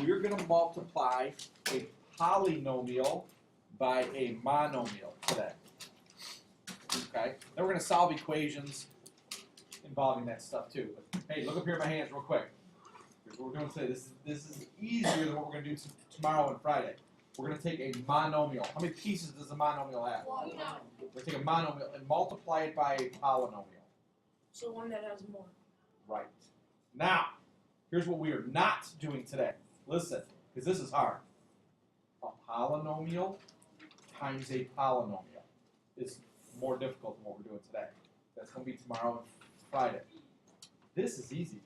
we're going to multiply a polynomial by a monomial today. Okay? Then we're going to solve equations involving that stuff too. But, hey, look up here at my hands real quick. Here's what we're doing today. This is easier than what we're going to do tomorrow and Friday. We're going to take a monomial. How many pieces does a monomial have? One. We're going to take a monomial and multiply it by a polynomial. So one that has more. Right. Now, here's what we are not doing today. Listen, because this is hard. A polynomial times a polynomial is more difficult than what we're doing today. That's going to be tomorrow and Friday. This is easy.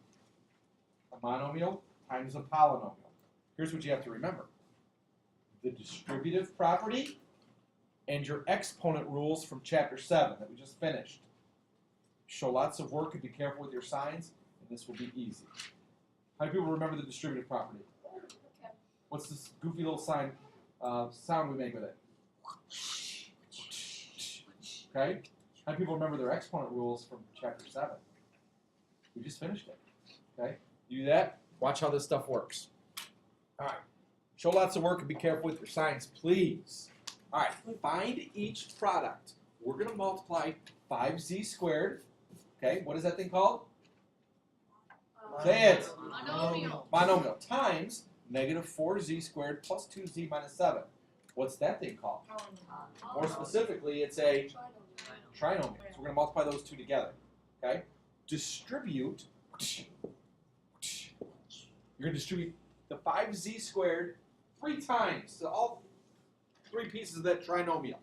A monomial times a polynomial. Here's what you have to remember. The distributive property and your exponent rules from chapter 7 that we just finished. Show lots of work and be careful with your signs, and this will be easy. How many people remember the distributive property? What's this goofy little sound we make with it? Okay? How many people remember their exponent rules from chapter 7? We just finished it. Okay? You do that, watch how this stuff works. All right. Show lots of work and be careful with your signs, please. All right. Find each product. We're going to multiply 5z squared. Okay? What is that thing called? Say it. Monomial. Monomial times negative 4z squared plus 2z minus 7. What's that thing called? More specifically, it's a trinomial. So we're going to multiply those two together. Okay? Distribute. You're going to distribute the 5z squared 3 times to all 3 pieces of that trinomial.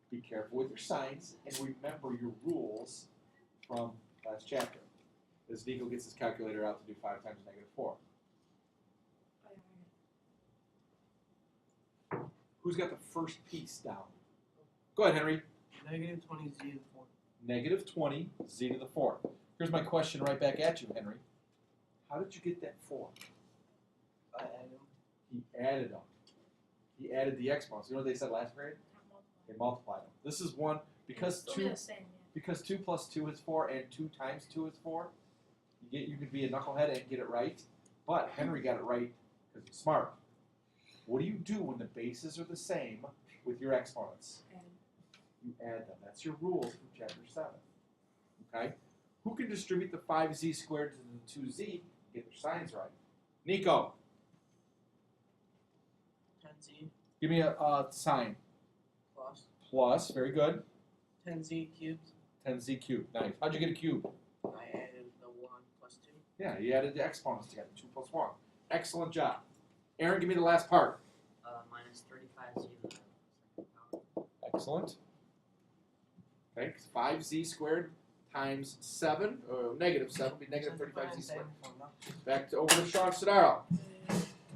Be careful with your signs and remember your rules from last chapter. As Nico gets his calculator out to do 5 times negative 4. Who's got the first piece down? Go ahead, Henry. Negative 20z to the 4th. Negative 20 z to the 4th. Here's my question right back at you, Henry. How did you get that 4? I add them. He added them. He added the exponents. You know what they said last grade? They multiplied them. This is one, because 2 plus 2 is 4 and 2 times 2 is 4. You could be a knucklehead and get it right. But Henry got it right because he's smart. What do you do when the bases are the same with your exponents? You add them. That's your rules from chapter 7. Okay? Who can distribute the 5z squared to the 2z and get their signs right? Nico. 10z Give me a sign. plus. Plus. Very good. 10z cubed. 10z cubed. Nice. How'd you get a cube? I added the 1 plus 2. Yeah, you added the exponents together. 2 plus 1. Excellent job. Aaron, give me the last part. Minus 35z to the second power. Excellent. Okay, 5z squared times 7, or negative 7, would be negative 35z squared. Back to over to Sean Sodaro.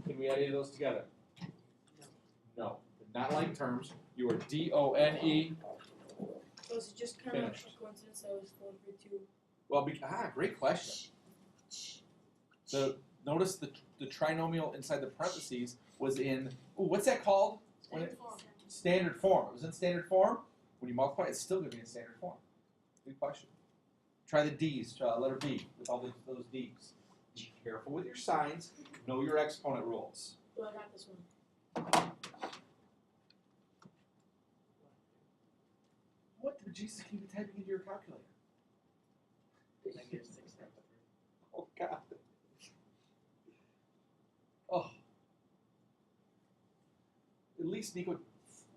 Can we add any of those together? No. Not like terms. You are D-O-N-E. So is it just kind of Finished. a coincidence that it was 4 for 2? Well, great question. Notice the trinomial inside the parentheses was in, what's that called? Standard form. It was in standard form. When you multiply, it's still going to be in standard form. Good question. Try the D's, letter B, with all those D's. Be careful with your signs. Know your exponent rules. Oh, I got this one. What the Jesus can you be typing into your calculator? Negative 6 times 3. Oh, God. Oh. At least, Nico,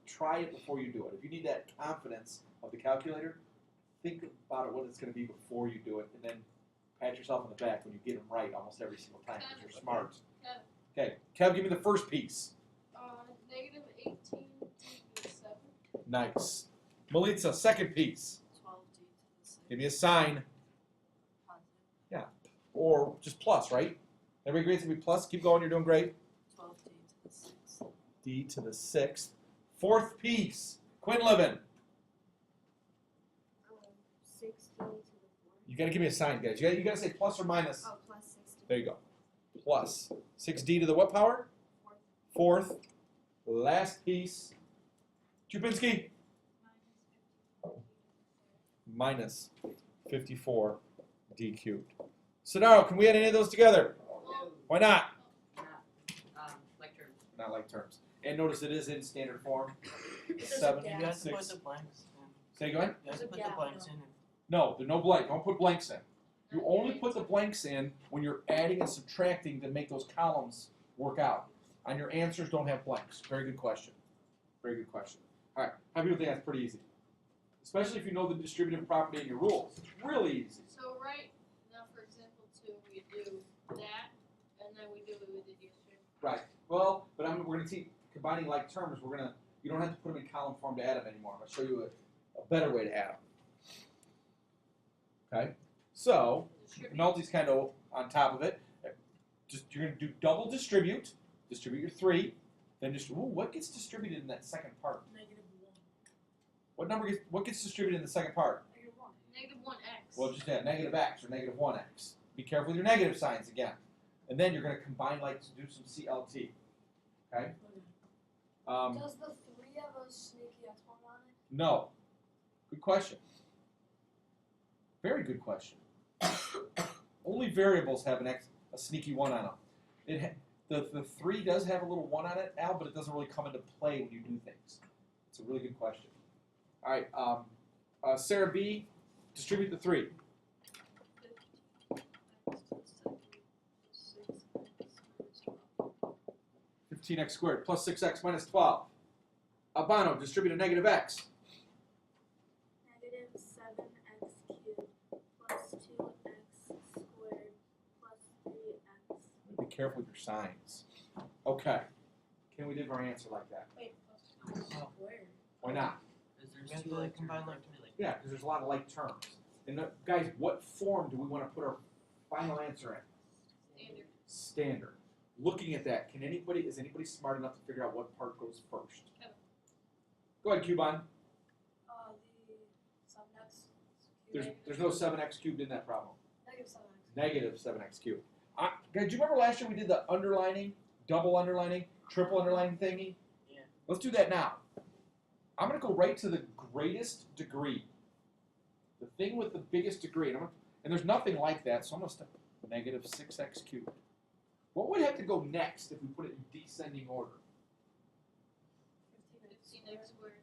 try it before you do it. If you need that confidence of the calculator, think about it, what it's going to be before you do it, and then pat yourself on the back when you get them right almost every single time because you're smart. Okay, Kev, give me the first piece. Negative 18 to the 7. Nice. Melitza, second piece. 12 to the 6. Give me a sign. Yeah, or just plus, right? Every grade's going to be plus. Keep going, you're doing great. 12 to the 6. D to the 6th. Fourth piece. Quinlivan. 16 to the 4. You got to give me a sign, guys. You got to say plus or minus. Oh, plus 16. There you go. Plus. 6D to the what power? Fourth. Last piece. Chupinski. Minus 54 D cubed. Sodaro, can we add any of those together? Why not? not like terms. And notice it is in standard form. There's a 7, gap. You have to put 6. the blanks in. Say go ahead. You have There's to a put the gap, blanks though. in. No, there's no blank. Don't put blanks in. You Not only yet. put the blanks in when you're adding and subtracting to make those columns work out. On your answers, don't have blanks. Very good question. Very good question. All right. How many people think that's pretty easy? Especially if you know the distributive property in your rules. Really easy. So right now, for example, 2, we do that, and then we do what we did yesterday. Right. Well, but we're going to teach combining like terms. You don't have to put them in column form to add them anymore. I'll show you a better way to add them. Okay. So Distribute. penalty's kind of on top of it. You're going to do double distribute. Distribute your 3. Then what gets distributed in that second part? -1. What gets distributed in the second part? -1x. Well, just add negative x or negative 1x. Be careful with your negative signs again. And then you're going to combine like to do some CLT. Okay? Does the 3 have a sneaky exponent on it? No. Good question. Very good question. Only variables have a sneaky 1 on them. The 3 does have a little 1 on it, Al, but it doesn't really come into play when you do things. It's a really good question. All right, Sarah B, distribute the 3. 15x squared plus 6x minus 12. Albano, distribute a negative x. -7x cubed plus 2x squared plus 3x. Be careful with your signs. Okay. Can we do our answer like that? Wait, Where? Why not? Because You there's have two to like combine terms, like aren't there? Like, Yeah, because there's a lot of like terms. And guys, what form do we want to put our final answer in? standard. Standard. Looking at that, is anybody smart enough to figure out what part goes first? Kevin. Go ahead, Cubon. The 7x cubed. There's no 7x cubed in that problem. -7x. Negative 7x cubed. Guys, do you remember last year we did the underlining, double underlining, triple underlining thingy? Yeah. Let's do that now. I'm going to go right to the greatest degree. The thing with the biggest degree. And there's nothing like that, so I'm going to step negative 6x cubed. What would have to go next if we put it in descending order? 15x squared.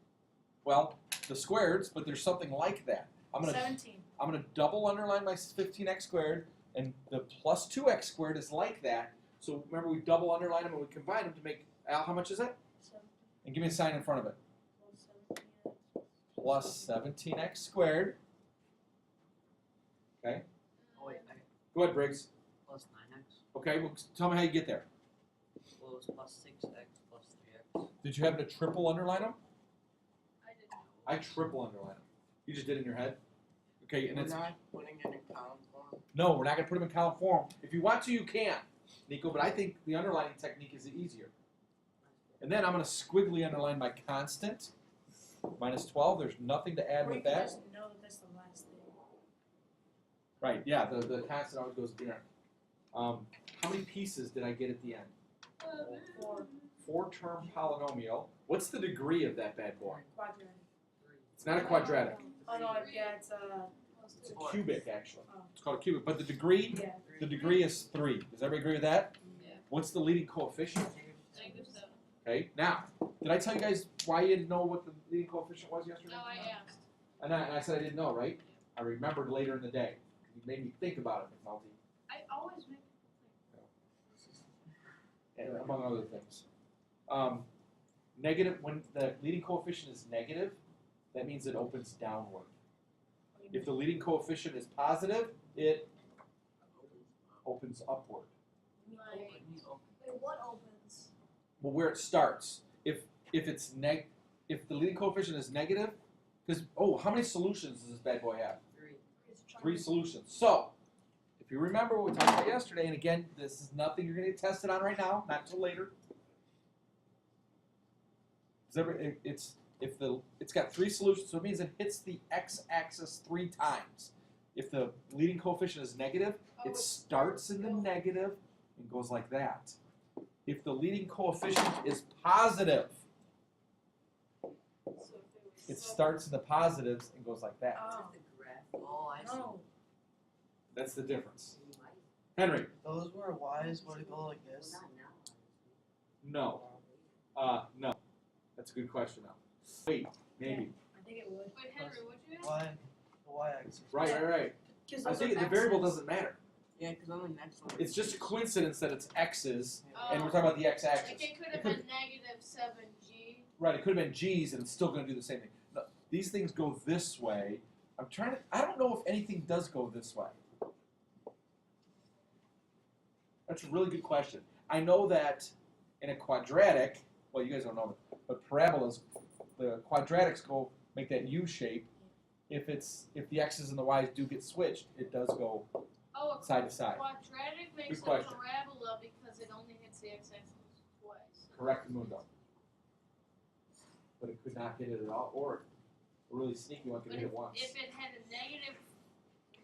Well, the squareds, but there's something like that. I'm going to 17. I'm going to double underline my 15x squared, and the plus 2x squared is like that. So remember, we double underline them and we combine them to make, Al, how much is it? 17 And give me a sign in front of it. plus 17x. Plus 17x squared. Okay. oh wait, Go ahead, Briggs. plus 9x. Okay, well, tell me how you get there. Well, it's plus 6x plus 3x. Did you happen to triple underline them? I didn't know. I triple underline them. You just did it in your head? Okay, and We're it's not putting it in column form. no, we're not going to put them in column form. If you want to, you can, Nico, but I think the underlining technique is easier. And then I'm going to squiggly underline my constant, minus 12. There's nothing to add with that. know that that's the last thing. Right, yeah, the constant always goes at the end. How many pieces did I get at the end? 4. 4-term polynomial. What's the degree of that bad boy? Quadratic. It's not a quadratic. Oh no, yeah, it's It's a cubic, actually. It's called a cubic. But the degree, yeah. the degree is 3. Does everybody agree with that? Yeah. What's the leading coefficient? -7. Okay, now, did I tell you guys why you didn't know what the leading coefficient was yesterday? No, I asked. And I said I didn't know, right? I remembered later in the day. You made me think about it, McNulty, I always make and among other things. Negative, when the leading coefficient is negative, that means it opens downward. If the leading coefficient is positive, it opens upward. like Wait, what opens? Well, where it starts. If the leading coefficient is negative, because how many solutions does this bad boy have? 3. It's a 3 triangle. solutions. So, if you remember what we talked about yesterday, and again, this is nothing you're going to get tested on right now, not until later. It's got 3 solutions, so it means it hits the x-axis 3 times. If the leading coefficient is negative, it starts in the negative and goes like that. If the leading coefficient is positive, it starts in the positives and goes like that. Oh. Oh, I see. No. That's the difference. Henry, Those where y's would go like this. no. No. That's a good question now. Wait, maybe. I think it would. Wait, Henry, what'd you ask? Y, the y-axis. Right. Because I think the variable doesn't matter. Yeah, because on the next one. It's just a coincidence that it's x's, Oh. and we're talking about the x-axis. Like it could have been negative 7g. Right, it could have been g's, and it's still going to do the same thing. No, these things go this way. I don't know if anything does go this way. That's a really good question. I know that in a quadratic, well, you guys don't know that, but parabolas, the quadratics make that U shape. If the x's and the y's do get switched, it does go Oh, a side to side. quadratic makes a question. parabola because it only hits the x-axis twice. Correct, Mundo. But it could not hit it at all, or a really sneaky one could But hit it once. if it had a negative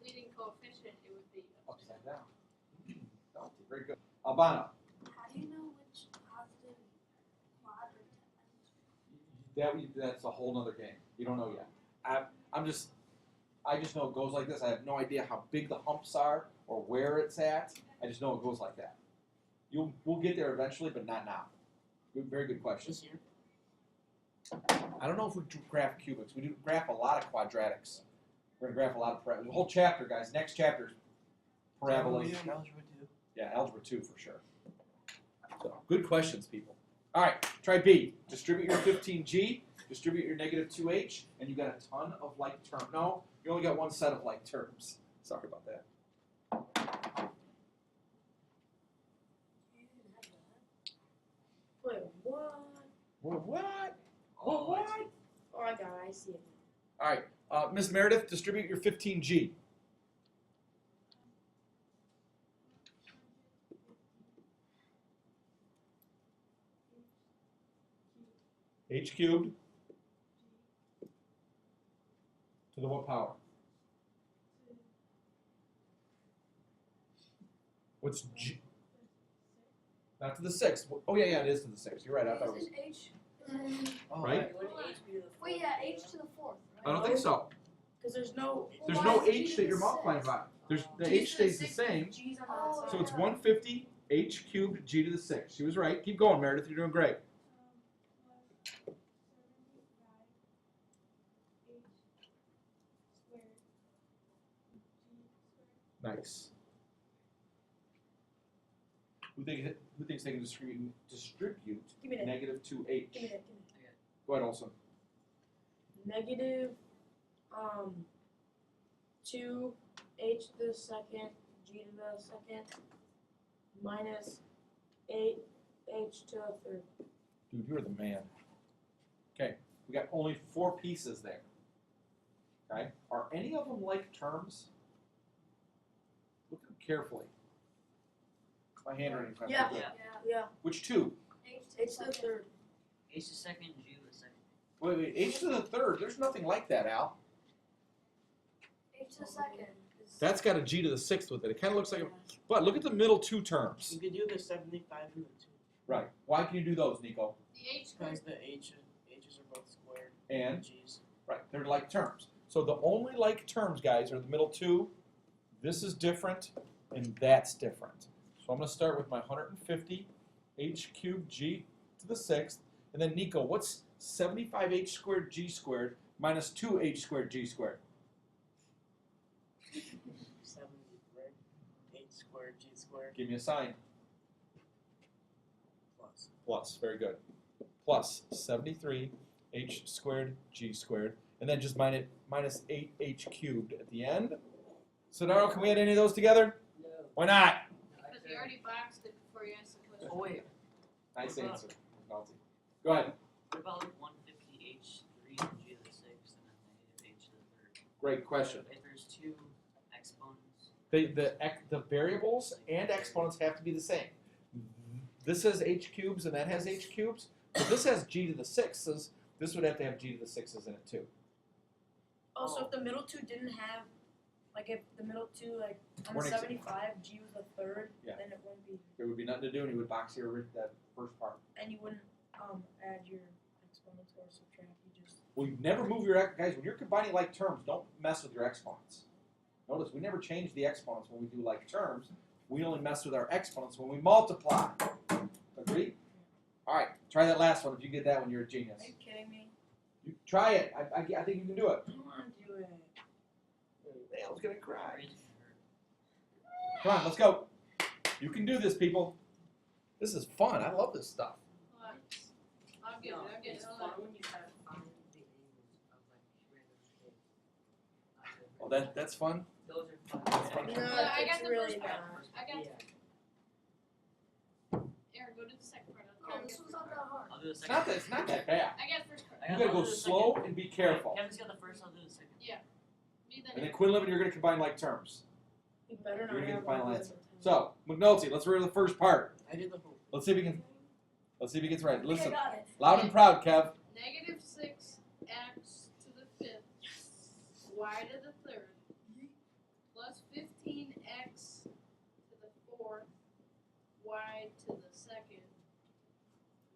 leading coefficient, it would be Upside down. Oh, very good. Albano. How do you know which positive quadrant? That's a whole nother game. You don't know yet. I just know it goes like this. I have no idea how big the humps are or where it's at. I just know it goes like that. We'll get there eventually, but not now. Very good question. This year. I don't know if we graph cubics. We do graph a lot of quadratics. We're gonna graph a lot of parabolas. The whole chapter, guys. Next chapter is parabolas. Algebra 2. Yeah, algebra 2 for sure. So good questions, people. All right, try B. Distribute your 15G. Distribute your negative 2H, and you got a ton of like terms. No, you only got one set of like terms. Sorry about that. Wait, what? What? Oh, I got it. I see it. All right, Ms. Meredith, distribute your 15G. H cubed to the what power? What's G? Not to the 6th. Oh, yeah, it is to the 6th. You're right. I thought it was. Is it H? Oh, Right? Would H be the Wait, yeah, H to the 4th. I don't think so. Because there's no. There's Why no is it G H to that the you're multiplying 6th? by. The G H to the stays the 6th, same. G's on Oh, that So side. it's 150 H cubed G to the 6th. She was right. Keep going, Meredith. You're doing great. Nice. Who thinks they can distribute Give me that. negative 2H? Give me that. Give me that. Go ahead, Olson. Negative 2 H to the 2nd G to the 2nd minus 8 H to the 3rd. Dude, you're the man. Okay, we got only 4 pieces there. Okay, are any of them like terms? Look at them carefully. My handwriting's not Yeah. too good. Yeah. Which 2? H to the 3rd. H to second, G to the second. Wait, H to the 3rd. There's nothing like that, Al. H to the 2nd. That's got a G to the 6th with it. It kind of looks like a. But look at the middle 2 terms. You could do the 75 and the 2. Right. Why can you do those, Nico? the h Because the H's are both squared. And? G's. Right, they're like terms. So the only like terms, guys, are the middle 2. This is different, and that's different. So I'm going to start with my 150 H cubed G to the 6th. And then, Nico, what's 75H squared G squared minus 2H squared G squared? 73. H squared, G squared, Give me a sign. plus. Plus, very good. Plus 73 H squared G squared. And then just minus 8H cubed at the end. So now, can we add any of those together? No. Why not? Because you already boxed it before you asked the question. Oh wait, Nice answer, Naughty. Go ahead. what about like 150 H3 and G to the 6th and then negative H to the 3rd? Great question. If there's 2 exponents, The variables and exponents have to be the same. This has H cubes and that has H cubes. But this has G to the 6s. This would have to have G to the 6s in it too. Also, if the middle 2 didn't have, like, if the middle 2, like, on We're the next- 75, G was the 3rd, Yeah. then it wouldn't be, There would be nothing to do, and you would box here that first part. and you wouldn't add your exponents or subtract. You just Well, you never move your guys. When you're combining like terms, don't mess with your exponents. Notice we never change the exponents when we do like terms. We only mess with our exponents when we multiply. Agree? All right. Try that last one. If you get that one, you're a genius. Are you kidding me? You try it. I think you can do it. I don't want to do it. Dale's gonna cry. Brain's gonna hurt. Come on, let's go. You can do this, people. This is fun. I love this stuff. Hold on. I'll get it, I'll get it, hold on. when you try to find the angles of like random shapes. Oh, that's fun. Those are fun. That's fun. No, Yeah, I it's got the really first part. not. I got Yeah. Aaron, go to the second part. Oh, this was not that hard. I'll do the It's second. not that. It's not that bad. I got the first part. I You got- gotta I'll go do the slow second. and be careful. Kevin's got the first, I'll do the second. Me then. And then Quinlivan, you're gonna combine like terms. You better not You're gonna get have the final one of answer. those in time. So McNulty, let's read the first part. I did the whole. Let's see if he can. Let's see if he gets right. Listen, I got it. loud and proud, Kev. Negative 6x to the fifth, y to the third, plus 15x to the fourth, y to the second,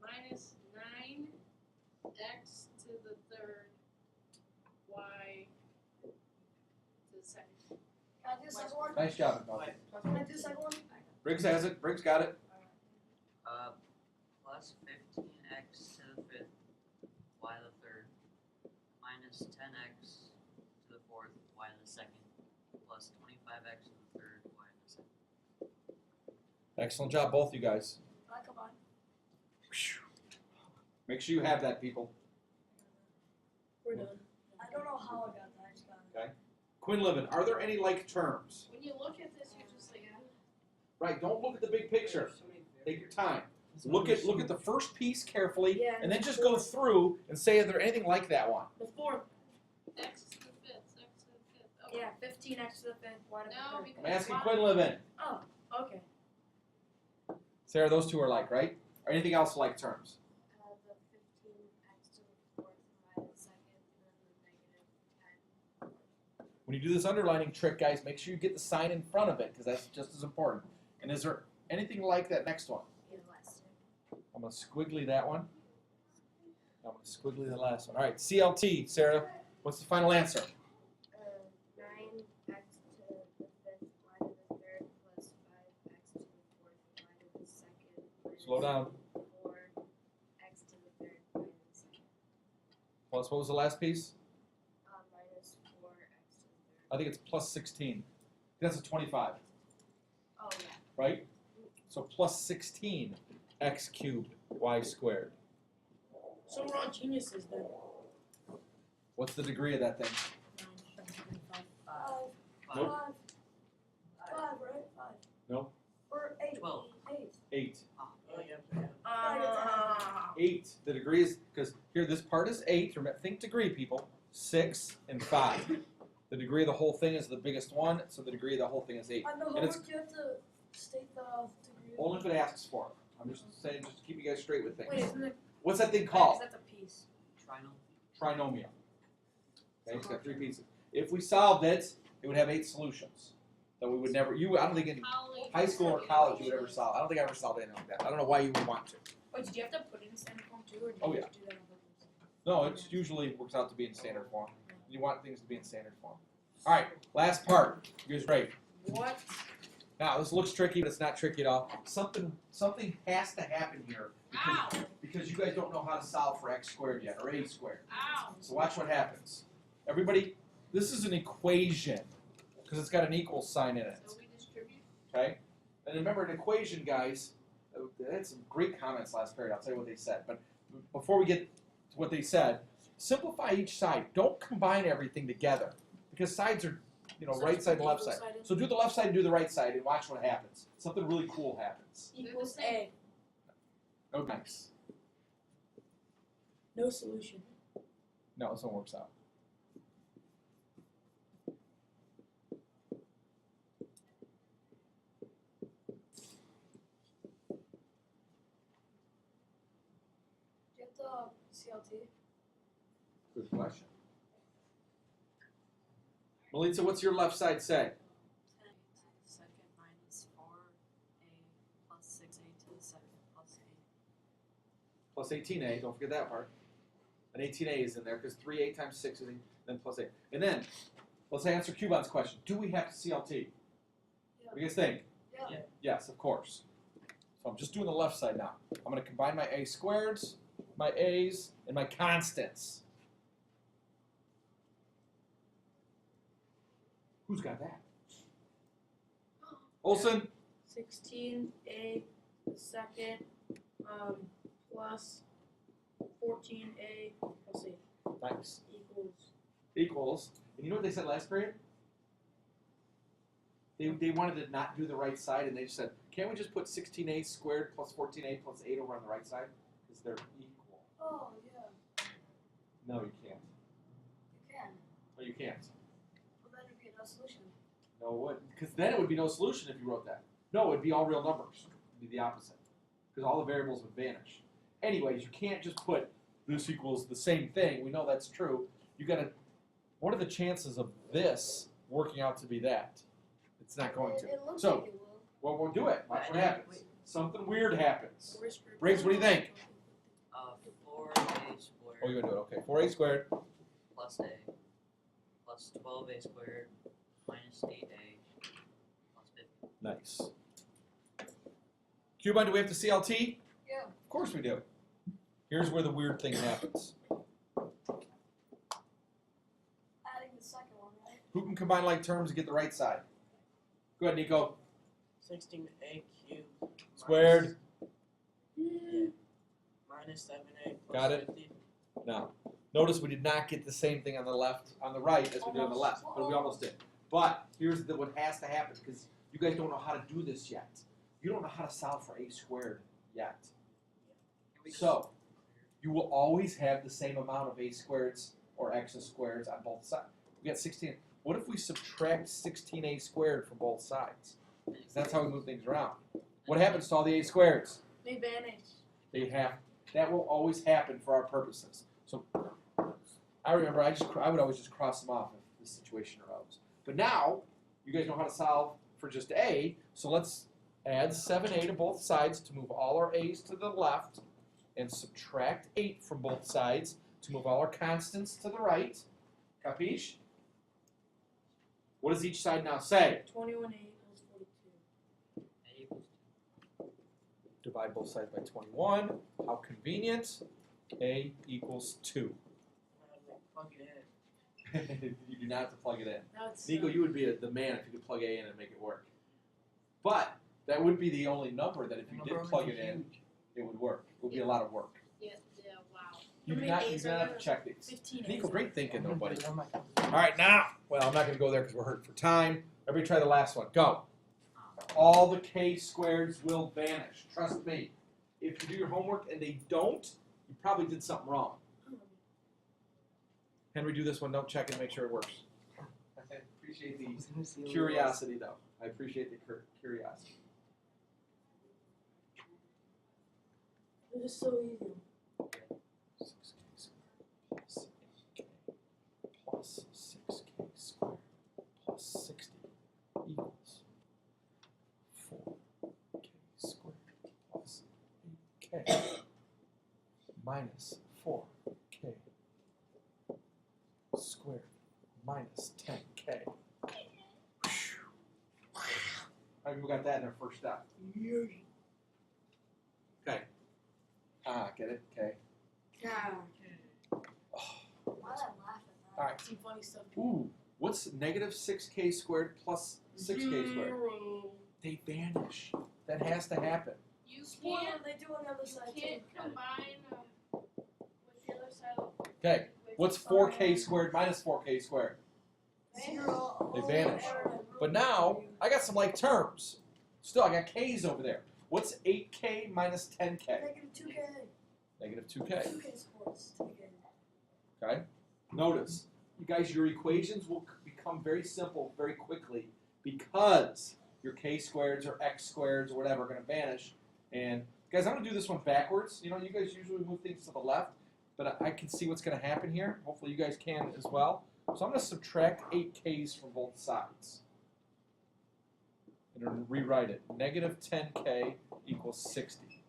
minus 9x to the third, y to the second. Can I do the second one? Nice job, McNulty. Can I do the second one? Briggs has it. Briggs got it. Plus 15x to the fifth, y to the third, minus 10x to the fourth, y to the second, plus 25x to the third, y to the second. Excellent job, both you guys. Come on. Make sure you have that, people. We're done. I don't know how I got that. I just got it. Quinlivan, are there any like terms? When you look at this, you're just like, Right. Don't look at the big picture. Take your time. Look at the first piece carefully, Yeah, and then just go through and say, are there anything like that one? The fourth. x to the fifth, x to the fifth. Oh, Yeah, 15x to the fifth, y to the no, third. because I'm asking y- Quinlivan. Oh, okay. Sarah, those two are like, right? Or anything else like terms? The 15x to the fourth, y to the second, and then the negative 10. When you do this underlining trick, guys, make sure you get the sign in front of it, because that's just as important. And is there anything like that next one? Elastic. I'm going to squiggly that one. I'm going to squiggly the last one. All right, CLT, Sarah, what's the final answer? 9x to the fifth, y to the third, plus 5x to the fourth, y to the second. minus Slow down. 4x to the third, y to the second. Plus, what was the last piece? Minus 4x to the third. I think it's plus 16. That's a 25, Oh, yeah. right? So plus 16 x cubed y squared. So we're all geniuses then. What's the degree of that thing? 5. Nope. 5, right? 5. No. Or 8. 12. 8. 8. Oh yeah. 8. The degree is, because here this part is 8. Remember, think degree, people. 6 and 5. The degree of the whole thing is the biggest one, so the degree of the whole thing is 8. On the And it's- homework, you have to state the degree. Only if it asks for it. I'm just saying, just to keep you guys straight with Wait, things. isn't it? What's that thing Is called? that the piece? Trinal. Trinomial. Okay, it's got 3 pieces. If we solved it, it would have 8 solutions that we would never. I don't think in Poly- high school or college you would ever solve. I don't think I ever solved anything like that. I don't know why you would want to. Wait, did you have to put it in standard form too, or did Oh, you yeah. just do that on purpose? No, it usually works out to be in standard form. You want things to be in standard form. All right, last part. You guys ready? What? Now this looks tricky, but it's not tricky at all. Something has to happen here Ow! because you guys don't know how to solve for x squared yet or a squared. Ow! So watch what happens. Everybody, this is an equation because it's got an equal sign in it. So we distribute. Okay? And remember, an equation, guys, they had some great comments last period. I'll tell you what they said. But before we get to what they said, simplify each side. Don't combine everything together because sides are, So right just side and put left equal side. side in? So do the left side and do the right side and watch what happens. Something really cool happens. Equals They're the A. Oh, nice. No solution. No, this one works out. Do you have the CLT? Good question. Melissa, what's your left side say? 10 to the second minus 4a plus 6a to the second plus 8. Plus 18a, don't forget that part. And 18a is in there because 3a times 6 is 8, then plus 8. And then, let's answer Cuban's question. Do we have to CLT? What do you guys think? Yeah. Yes, of course. So I'm just doing the left side now. I'm going to combine my a squareds, my a's, and my constants. Who's got that? Olson? 16a to the second plus 14a plus 8 Nice. equals. And you know what they said last period? They wanted to not do the right side, and they just said, can't we just put 16a squared plus 14a plus 8 over on the right side? Because they're equal. Oh, yeah, No, you can't. you can. No, you can't. Well, then it'd be no solution. No, it wouldn't. Because then it would be no solution if you wrote that. No, it would be all real numbers. It would be the opposite. Because all the variables would vanish. Anyways, you can't just put this equals the same thing. We know that's true. You got to, what are the chances of this working out to be that? It's not going to. It looks So, like it will. well, we'll do it. Watch what happens. Something weird happens. Four squared Briggs, what do you think? 4a squared Oh, you're going to do it. Okay. 4a squared. plus a plus 12a squared minus 8a plus 50. Nice. Cubine, do we have to CLT? Yeah. Of course we do. Here's where the weird thing happens. Adding the second one, right? Who can combine like terms to get the right side? Go ahead, Nico. 16a cubed. Squared. Minus 7a plus Got it. 50. No. Notice we did not get the same thing on the left, on the right as we did on the left, but we almost did. But here's what has to happen, because you guys don't know how to do this yet. You don't know how to solve for a squared yet. Can we just So, you will always have the same amount of a squareds or x squareds on both sides. We got 16. What if we subtract 16a squared from both sides? 'Cause that's how we move things around. What happens to all the a squareds? They vanish. They have. That will always happen for our purposes. So, I remember I would always just cross them off if this situation arose. But now, you guys know how to solve for just a, so let's add 7a to both sides to move all our a's to the left, and subtract 8 from both sides to move all our constants to the right. Capiche? What does each side now say? 21a equals 42. a equals Divide both sides by 21. How convenient. A equals 2. Plug it in. You do not have to plug it in. Now it's Nico, you would be the man if you could plug A in and make it work. But that would be the only number that if you did plug it in, it would work. It would be a lot of work. Yeah, wow. You do How many not, you A's do are not have there? to check these. 15 Nico, A's. great thinking though, buddy. Oh my God. All right, now, well, I'm not going to go there because we're hurt for time. Everybody try the last one. Go. All the k squareds will vanish. Trust me. If you do your homework and they don't, you probably did something wrong. Henry, do this one. Don't check and make sure it works. I appreciate the curiosity, though. I appreciate the curiosity. It is so easy. 6k squared plus 6k squared plus 60 equals 4k squared plus 8k minus 4k squared minus 10k. How many people got that in their first step? Okay. Get it? Okay. Yeah. Oh. Why did I laugh at that? All right. Some funny stuff. Ooh, what's negative 6k squared plus 6k squared? 0. They vanish. That has to happen. You Spoiler, can't, they do on the other side you can't too. combine with the other side of Okay, with what's the 4k squared minus 4k squared? 0. They vanish. But now, I got some like terms. Still, I got k's over there. What's 8k minus 10k? Negative 2K. Negative 2k. 2K squares. 2K. Okay? Notice, you guys, your equations will become very simple very quickly because your k squareds or x squareds or whatever are going to vanish. And guys, I'm going to do this one backwards. You know, you guys usually move things to the left, but I can see what's going to happen here. Hopefully you guys can as well. So I'm going to subtract 8k's from both sides. And then rewrite it. Negative 10k equals 60.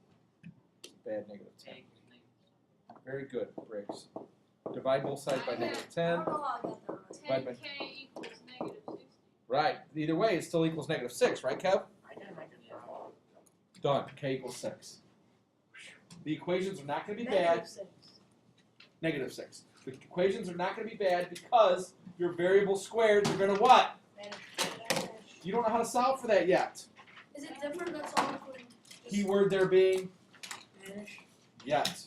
Bad negative 10. a equals negative. Very good, Briggs. Divide both sides by negative I 10. don't know how I got that right. Right, 10k equals negative 60. Right. Either way, it still equals negative 6, right, Kev? I got a negative 5. Done. K equals 6. The equations are not going to be bad. Negative 6. -6. The equations are not going to be bad because your variable squares are going to what? You don't know how to solve for that yet. Is it different? That's all including. Keyword there being Vanish. yet.